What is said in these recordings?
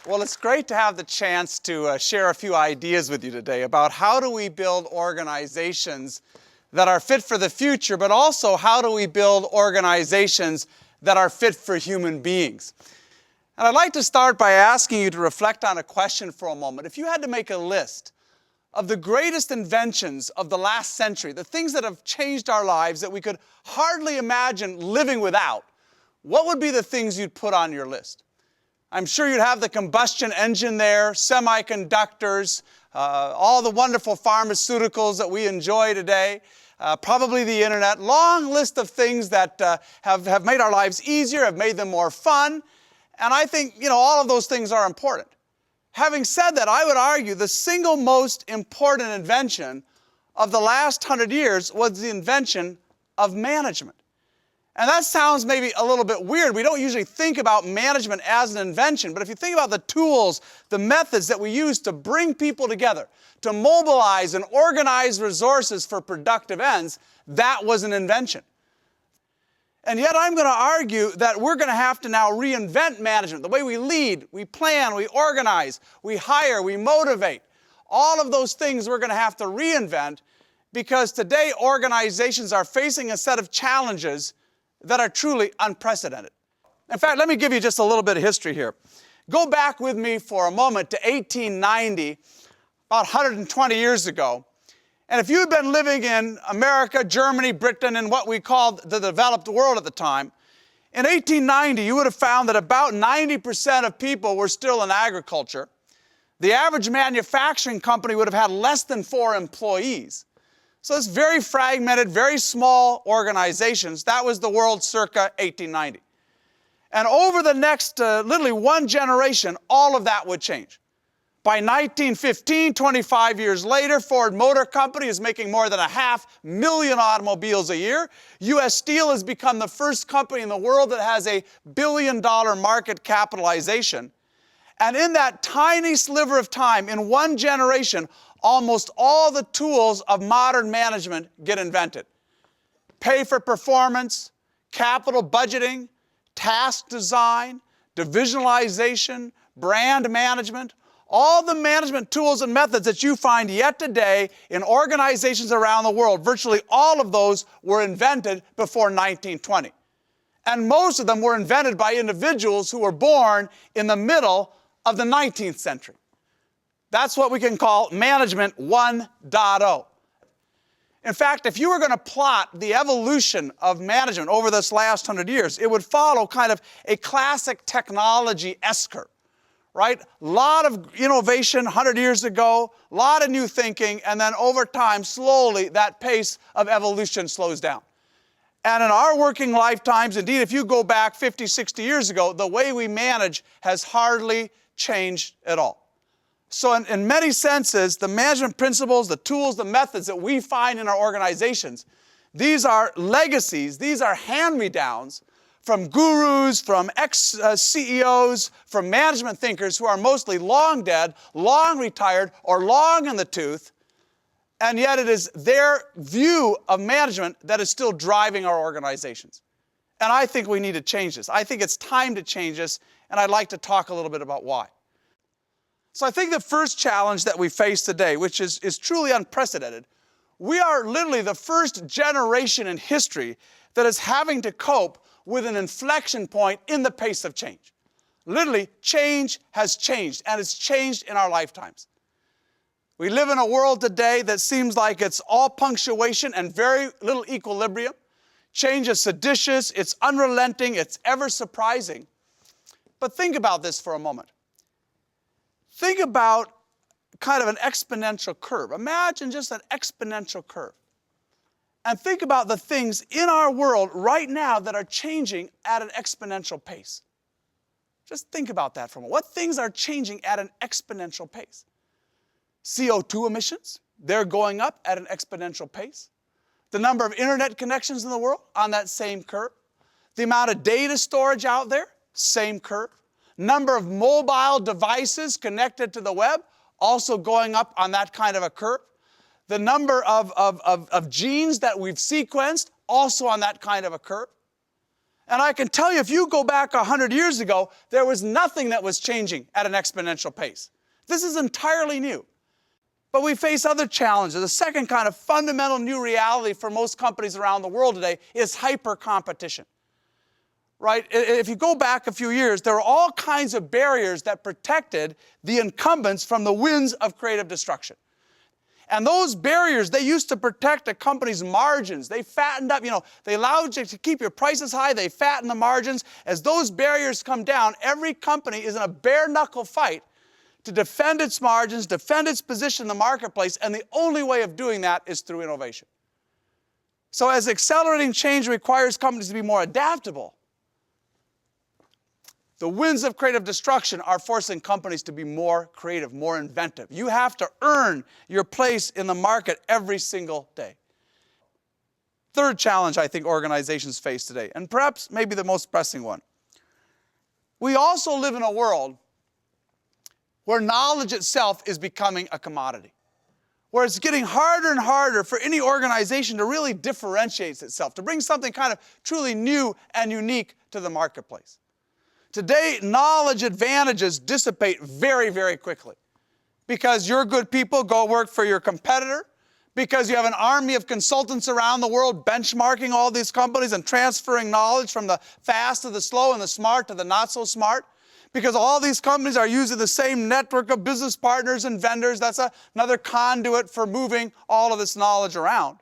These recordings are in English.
Well, it's great to have the chance to share a few ideas with you today about how do we build organizations that are fit for the future, but also how do we build organizations that are fit for human beings. And I'd like to start by asking you to reflect on a question for a moment. If you had to make a list of the greatest inventions of the last century, the things that have changed our lives that we could hardly imagine living without, what would be the things you'd put on your list? I'm sure you'd have the combustion engine there, semiconductors, all the wonderful pharmaceuticals that we enjoy today, probably the internet, long list of things that have made our lives easier, have made them more fun, and I think, all of those things are important. Having said that, I would argue the single most important invention of the last 100 years was the invention of management. And that sounds maybe a little bit weird. We don't usually think about management as an invention, but if you think about the tools, the methods that we use to bring people together, to mobilize and organize resources for productive ends, that was an invention. And yet I'm going to argue that we're going to have to now reinvent management. The way we lead, we plan, we organize, we hire, we motivate. All of those things we're going to have to reinvent because today organizations are facing a set of challenges that are truly unprecedented. In fact, let me give you just a little bit of history here. Go back with me for a moment to 1890, about 120 years ago. And if you had been living in America, Germany, Britain, and what we called the developed world at the time, in 1890 you would have found that about 90% of people were still in agriculture. The average manufacturing company would have had less than 4 employees. So it's very fragmented, very small organizations. That was the world circa 1890. And over the next literally one generation, all of that would change. By 1915, 25 years later, Ford Motor Company is making more than 500,000 automobiles a year. U.S. Steel has become the first company in the world that has a $1 billion market capitalization. And in that tiny sliver of time, in one generation, almost all the tools of modern management get invented. Pay for performance, capital budgeting, task design, divisionalization, brand management, all the management tools and methods that you find yet today in organizations around the world, virtually all of those were invented before 1920. And most of them were invented by individuals who were born in the middle of the 19th century. That's what we can call management 1.0. In fact, if you were going to plot the evolution of management over this last 100 years, it would follow kind of a classic technology S-curve, right? A lot of innovation 100 years ago, a lot of new thinking, and then over time, slowly, that pace of evolution slows down. And in our working lifetimes, indeed, if you go back 50, 60 years ago, the way we manage has hardly changed at all. So in many senses, the management principles, the tools, the methods that we find in our organizations, these are legacies, these are hand-me-downs from gurus, from ex-CEOs, from management thinkers who are mostly long dead, long retired, or long in the tooth, and yet it is their view of management that is still driving our organizations. And I think we need to change this. I think it's time to change this, and I'd like to talk a little bit about why. So I think the first challenge that we face today, which is truly unprecedented, we are literally the first generation in history that is having to cope with an inflection point in the pace of change. Literally, change has changed, and it's changed in our lifetimes. We live in a world today that seems like it's all punctuation and very little equilibrium. Change is seditious, it's unrelenting, it's ever surprising. But think about this for a moment. Think about kind of an exponential curve. Imagine just an exponential curve. And think about the things in our world right now that are changing at an exponential pace. Just think about that for a moment. What things are changing at an exponential pace? CO2 emissions, they're going up at an exponential pace. The number of internet connections in the world, on that same curve. The amount of data storage out there, same curve. Number of mobile devices connected to the web, also going up on that kind of a curve. The number of genes that we've sequenced, also on that kind of a curve. And I can tell you, if you go back 100 years ago, there was nothing that was changing at an exponential pace. This is entirely new. But we face other challenges. The second kind of fundamental new reality for most companies around the world today is hyper-competition. Right? If you go back a few years, there were all kinds of barriers that protected the incumbents from the winds of creative destruction. And those barriers, they used to protect a company's margins. They fattened up, they allowed you to keep your prices high. They fatten the margins. As those barriers come down, every company is in a bare-knuckle fight to defend its margins, defend its position in the marketplace, and the only way of doing that is through innovation. So as accelerating change requires companies to be more adaptable, the winds of creative destruction are forcing companies to be more creative, more inventive. You have to earn your place in the market every single day. Third challenge I think organizations face today, and perhaps maybe the most pressing one. We also live in a world where knowledge itself is becoming a commodity, where it's getting harder and harder for any organization to really differentiate itself, to bring something kind of truly new and unique to the marketplace. Today, knowledge advantages dissipate very, very quickly because your good people go work for your competitor, because you have an army of consultants around the world benchmarking all these companies and transferring knowledge from the fast to the slow and the smart to the not so smart, because all these companies are using the same network of business partners and vendors. That's another conduit for moving all of this knowledge around.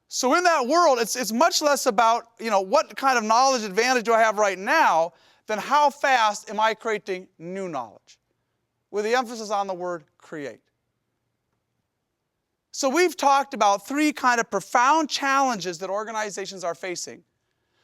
So in that world, it's much less about, what kind of knowledge advantage do I have right now than how fast am I creating new knowledge, with the emphasis on the word create. So we've talked about three kind of profound challenges that organizations are facing.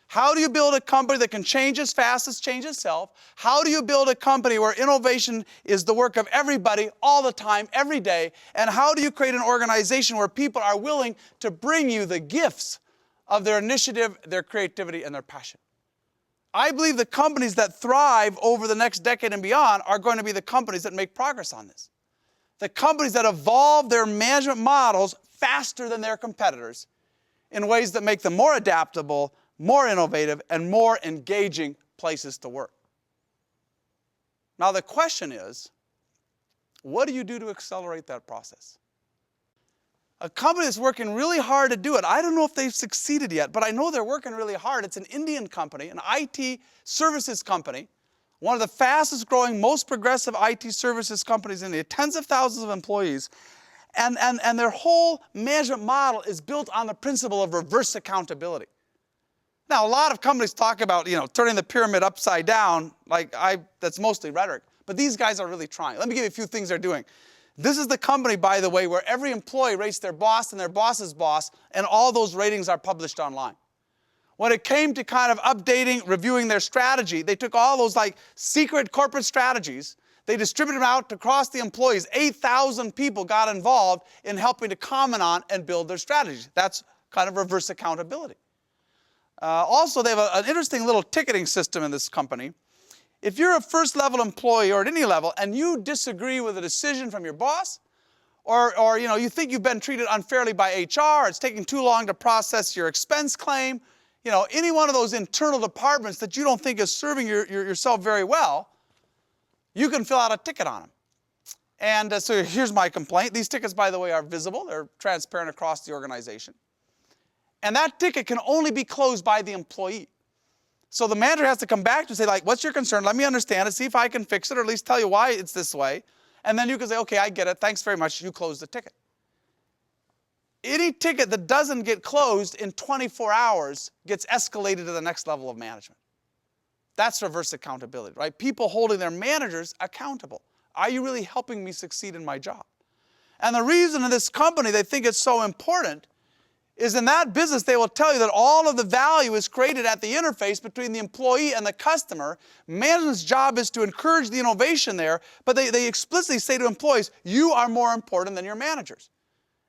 How do you build a company that can change as fast as change itself? How do you build a company where innovation is the work of everybody all the time, every day? And how do you create an organization where people are willing to bring you the gifts of their initiative, their creativity, and their passion? I believe the companies that thrive over the next decade and beyond are going to be the companies that make progress on this. The companies that evolve their management models faster than their competitors in ways that make them more adaptable, more innovative, and more engaging places to work. Now the question is, what do you do to accelerate that process? A company that's working really hard to do it, I don't know if they've succeeded yet, but I know they're working really hard. It's an Indian company, an IT services company, one of the fastest growing, most progressive IT services companies in India, tens of thousands of employees. And their whole management model is built on the principle of reverse accountability. Now, a lot of companies talk about, turning the pyramid upside down, that's mostly rhetoric. But these guys are really trying. Let me give you a few things they're doing. This is the company, by the way, where every employee rates their boss and their boss's boss, and all those ratings are published online. When it came to kind of updating, reviewing their strategy, they took all those secret corporate strategies, they distributed them out across the employees. 8,000 people got involved in helping to comment on and build their strategies. That's kind of reverse accountability. Also, they have an interesting little ticketing system in this company. If you're a first-level employee or at any level and you disagree with a decision from your boss, or you think you've been treated unfairly by HR, it's taking too long to process your expense claim, any one of those internal departments that you don't think is serving yourself very well, you can fill out a ticket on them. And so here's my complaint. These tickets, by the way, are visible. They're transparent across the organization. And that ticket can only be closed by the employee. So the manager has to come back to say, what's your concern? Let me understand it, see if I can fix it, or at least tell you why it's this way. And then you can say, okay, I get it. Thanks very much. You close the ticket. Any ticket that doesn't get closed in 24 hours gets escalated to the next level of management. That's reverse accountability, right? People holding their managers accountable. Are you really helping me succeed in my job? And the reason in this company they think it's so important is in that business they will tell you that all of the value is created at the interface between the employee and the customer. Management's job is to encourage the innovation there, but they explicitly say to employees, you are more important than your managers.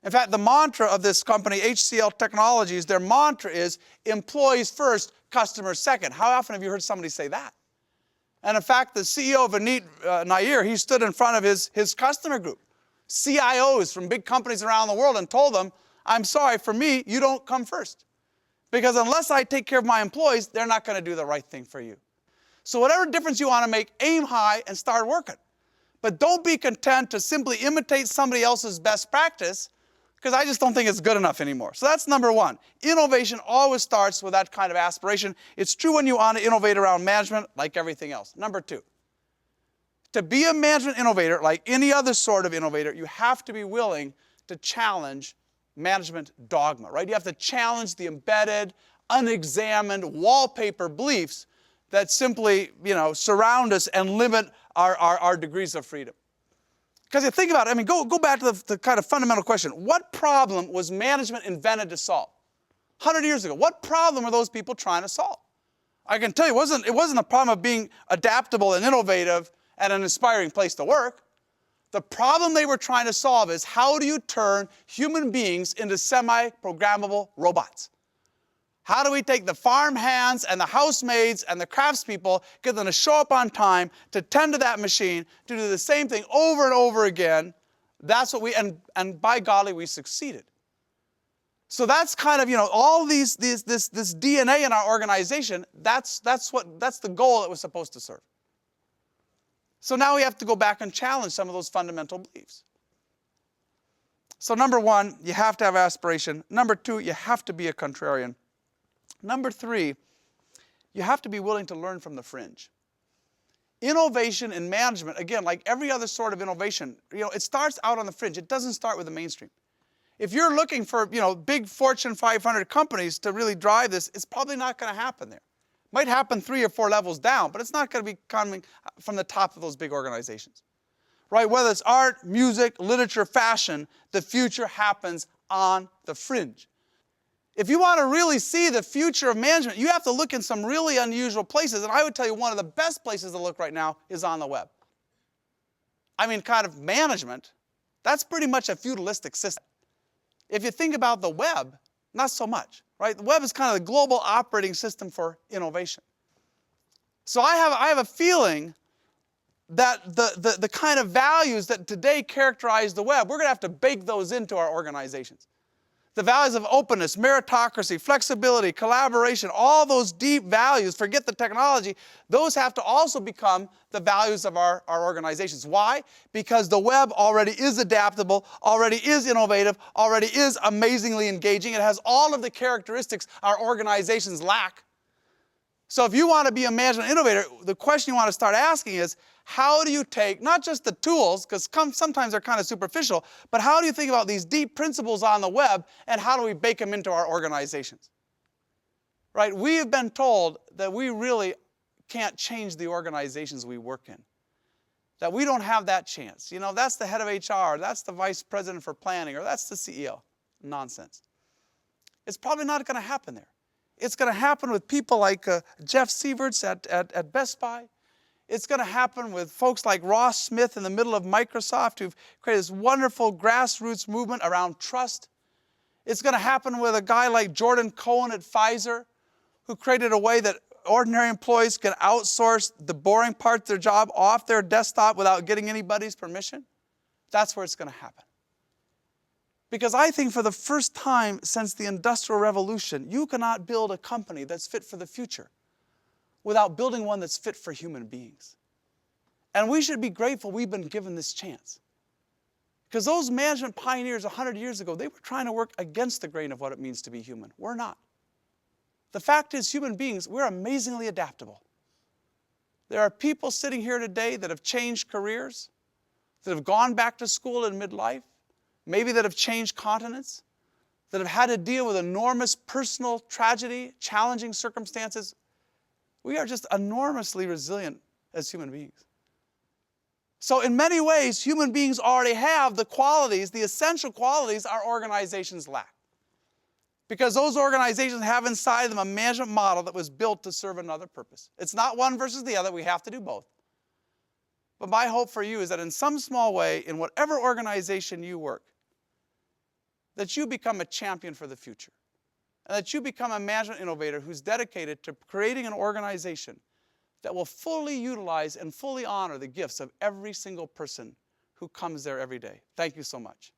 In fact, the mantra of this company, HCL Technologies, their mantra is employees first, customers second. How often have you heard somebody say that? And in fact, the CEO of Vineet Nair, he stood in front of his customer group, CIOs from big companies around the world, and told them, I'm sorry, for me, you don't come first. Because unless I take care of my employees, they're not going to do the right thing for you. So whatever difference you want to make, aim high and start working. But don't be content to simply imitate somebody else's best practice, because I just don't think it's good enough anymore. So that's number one. Innovation always starts with that kind of aspiration. It's true when you want to innovate around management, like everything else. Number two, to be a management innovator, like any other sort of innovator, you have to be willing to challenge management dogma, right? You have to challenge the embedded, unexamined, wallpaper beliefs that simply, surround us and limit our degrees of freedom. Because you think about it, go back to the kind of fundamental question. What problem was management invented to solve? 100 years ago, what problem are those people trying to solve? I can tell you, it wasn't a problem of being adaptable and innovative and an inspiring place to work. The problem they were trying to solve is, how do you turn human beings into semi-programmable robots? How do we take the farm hands and the housemaids and the craftspeople, get them to show up on time, to tend to that machine, to do the same thing over and over again? That's what and by golly, we succeeded. So that's kind of, all this DNA in our organization, that's the goal it was supposed to serve. So now we have to go back and challenge some of those fundamental beliefs. So number one, you have to have aspiration. Number two, you have to be a contrarian. Number three, you have to be willing to learn from the fringe. Innovation in management, again, like every other sort of innovation, it starts out on the fringe. It doesn't start with the mainstream. If you're looking for, big Fortune 500 companies to really drive this, it's probably not going to happen there. It might happen 3 or 4 levels down, but it's not going to be coming from the top of those big organizations. Right? Whether it's art, music, literature, fashion, the future happens on the fringe. If you want to really see the future of management, you have to look in some really unusual places. And I would tell you one of the best places to look right now is on the web. Kind of management, that's pretty much a feudalistic system. If you think about the web, not so much, right? The web is kind of the global operating system for innovation. So I have a feeling that the kind of values that today characterize the web, we're going to have to bake those into our organizations. The values of openness, meritocracy, flexibility, collaboration, all those deep values, forget the technology, those have to also become the values of our organizations. Why? Because the web already is adaptable, already is innovative, already is amazingly engaging. It has all of the characteristics our organizations lack. So if you want to be a management innovator, the question you want to start asking is, how do you take not just the tools, because sometimes they're kind of superficial, but how do you think about these deep principles on the web, and how do we bake them into our organizations? Right? We have been told that we really can't change the organizations we work in. That we don't have that chance. That's the head of HR, that's the vice president for planning, or that's the CEO. Nonsense. It's probably not going to happen there. It's going to happen with people like Jeff Sieverts at Best Buy. It's going to happen with folks like Ross Smith in the middle of Microsoft, who've created this wonderful grassroots movement around trust. It's going to happen with a guy like Jordan Cohen at Pfizer, who created a way that ordinary employees can outsource the boring parts of their job off their desktop without getting anybody's permission. That's where it's going to happen. Because I think for the first time since the Industrial Revolution, you cannot build a company that's fit for the future without building one that's fit for human beings. And we should be grateful we've been given this chance. Because those management pioneers 100 years ago, they were trying to work against the grain of what it means to be human. We're not. The fact is, human beings, we're amazingly adaptable. There are people sitting here today that have changed careers, that have gone back to school in midlife, maybe that have changed continents, that have had to deal with enormous personal tragedy, challenging circumstances. We are just enormously resilient as human beings. So in many ways, human beings already have the qualities, the essential qualities our organizations lack. Because those organizations have inside them a management model that was built to serve another purpose. It's not one versus the other. We have to do both. But my hope for you is that in some small way, in whatever organization you work, that you become a champion for the future. And that you become a management innovator who's dedicated to creating an organization that will fully utilize and fully honor the gifts of every single person who comes there every day. Thank you so much.